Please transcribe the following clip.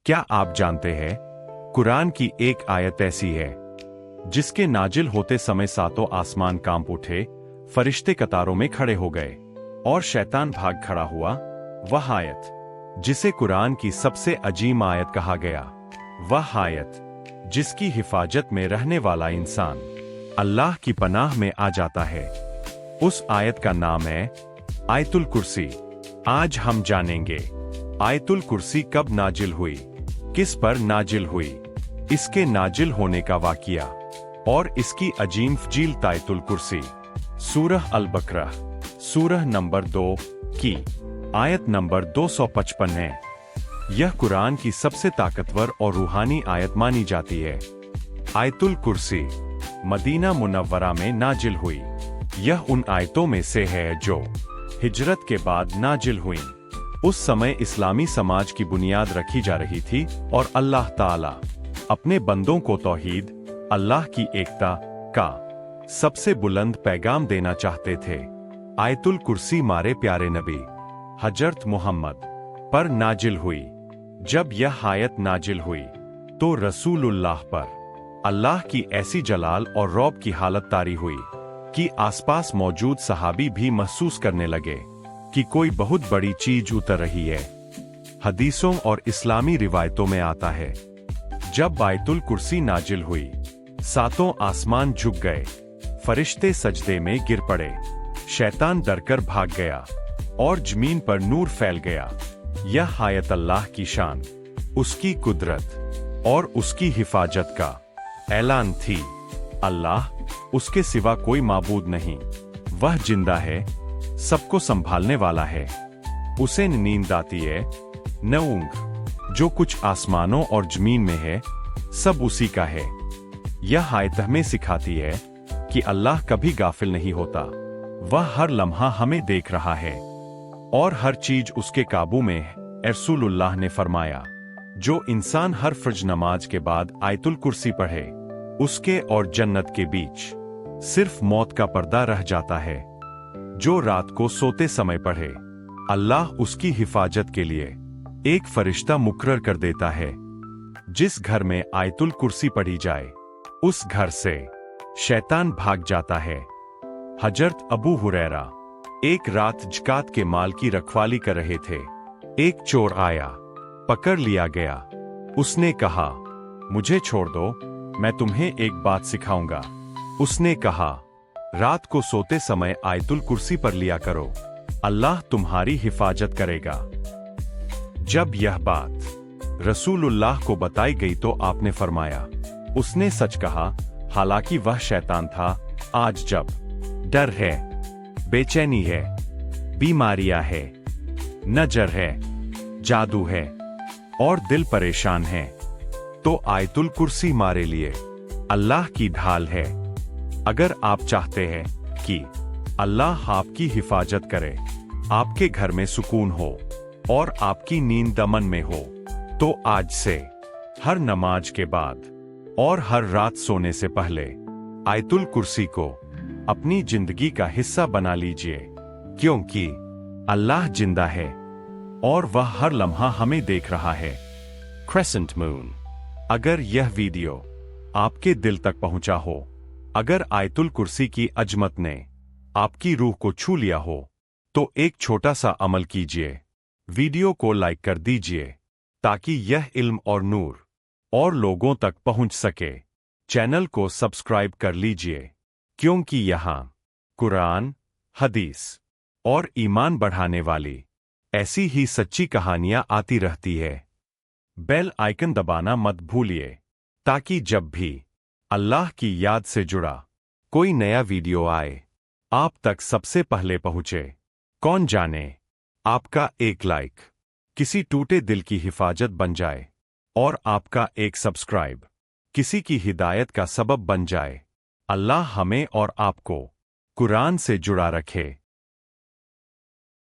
क्या आप जानते हैं, कुरान की एक आयत ऐसी है जिसके नाजिल होते समय सातों आसमान कांप उठे, फरिश्ते कतारों में खड़े हो गए और शैतान भाग खड़ा हुआ। वह आयत जिसे कुरान की सबसे अजीम आयत कहा गया, वह आयत जिसकी हिफाजत में रहने वाला इंसान अल्लाह की पनाह में आ जाता है, उस आयत का नाम है आयतुल कुर्सी। आज हम जानेंगे आयतुल कुर्सी कब नाजिल हुई, किस पर नाजिल हुई, इसके नाजिल होने का वाकिया और इसकी अजीम फजील आयतुल कुर्सी। सूरह अल बकरा सूरह नंबर 2 की आयत नंबर 255 है। यह कुरान की सबसे ताकतवर और रूहानी आयत मानी जाती है। आयतुल कुर्सी मदीना मुनव्वरा में नाजिल हुई। यह उन आयतों में से है जो हिजरत के बाद नाजिल हुई। उस समय इस्लामी समाज की बुनियाद रखी जा रही थी और अल्लाह ताला अपने बंदों को तौहीद, अल्लाह की एकता का सबसे बुलंद पैगाम देना चाहते थे। आयतुल कुर्सी मारे प्यारे नबी हजरत मोहम्मद पर नाजिल हुई। जब यह आयत नाजिल हुई तो रसूलुल्लाह पर अल्लाह की ऐसी जलाल और रौब की हालत तारी हुई कि आसपास मौजूद सहाबी भी महसूस करने लगे कि कोई बहुत बड़ी चीज उतर रही है। हदीसों और इस्लामी रिवायतों में आता है, जब आयतुल कुर्सी नाजिल हुई, सातों आसमान झुक गए, फरिश्ते सजदे में गिर पड़े, शैतान डरकर भाग गया और जमीन पर नूर फैल गया। यह आयत अल्लाह की शान, उसकी कुदरत और उसकी हिफाजत का ऐलान थी। अल्लाह, उसके सिवा कोई माबूद नहीं। वह जिंदा है, सबको संभालने वाला है। उसे नींद आती है, न ऊंघ। जो कुछ आसमानों और जमीन में है, सब उसी का है। यह आयत हमें सिखाती है कि अल्लाह कभी गाफिल नहीं होता। वह हर लम्हा हमें देख रहा है और हर चीज उसके काबू में है। रसूलुल्लाह ने फरमाया, जो इंसान हर फर्ज नमाज के बाद आयतुल कुर्सी पढ़े, उसके और जन्नत के बीच सिर्फ मौत का पर्दा रह जाता है। जो रात को सोते समय पढ़े, अल्लाह उसकी हिफाजत के लिए एक फरिश्ता मुकर्रर कर देता है। जिस घर में आयतुल कुर्सी पढ़ी जाए, उस घर से शैतान भाग जाता है। हजरत अबू हुरैरा एक रात ज़कात के माल की रखवाली कर रहे थे। एक चोर आया, पकड़ लिया गया। उसने कहा, मुझे छोड़ दो, मैं तुम्हें एक बात सिखाऊंगा। उसने कहा, रात को सोते समय आयतुल कुर्सी पर लिया करो, अल्लाह तुम्हारी हिफाजत करेगा। जब यह बात रसूलुल्लाह को बताई गई तो आपने फरमाया, उसने सच कहा, हालांकि वह शैतान था। आज जब डर है, बेचैनी है, बीमारियां है, नजर है, जादू है और दिल परेशान है, तो आयतुल कुर्सी हमारे लिए अल्लाह की ढाल है। अगर आप चाहते हैं कि अल्लाह आपकी हिफाजत करे, आपके घर में सुकून हो और आपकी नींद अमन में हो, तो आज से हर नमाज के बाद और हर रात सोने से पहले आयतुल कुर्सी को अपनी जिंदगी का हिस्सा बना लीजिए, क्योंकि अल्लाह जिंदा है और वह हर लम्हा हमें देख रहा है। Crescent moon. अगर यह वीडियो आपके दिल तक पहुंचा हो, अगर आयतुल कुर्सी की अजमत ने आपकी रूह को छू लिया हो, तो एक छोटा सा अमल कीजिए, वीडियो को लाइक कर दीजिए ताकि यह इल्म और नूर और लोगों तक पहुंच सके। चैनल को सब्सक्राइब कर लीजिए, क्योंकि यहाँ कुरान, हदीस और ईमान बढ़ाने वाली ऐसी ही सच्ची कहानियां आती रहती है। बेल आइकन दबाना मत भूलिए ताकि जब भी अल्लाह की याद से जुड़ा कोई नया वीडियो आए, आप तक सबसे पहले पहुंचे। कौन जाने, आपका एक लाइक किसी टूटे दिल की हिफाजत बन जाए और आपका एक सब्सक्राइब किसी की हिदायत का सबब बन जाए। अल्लाह हमें और आपको कुरान से जुड़ा रखे।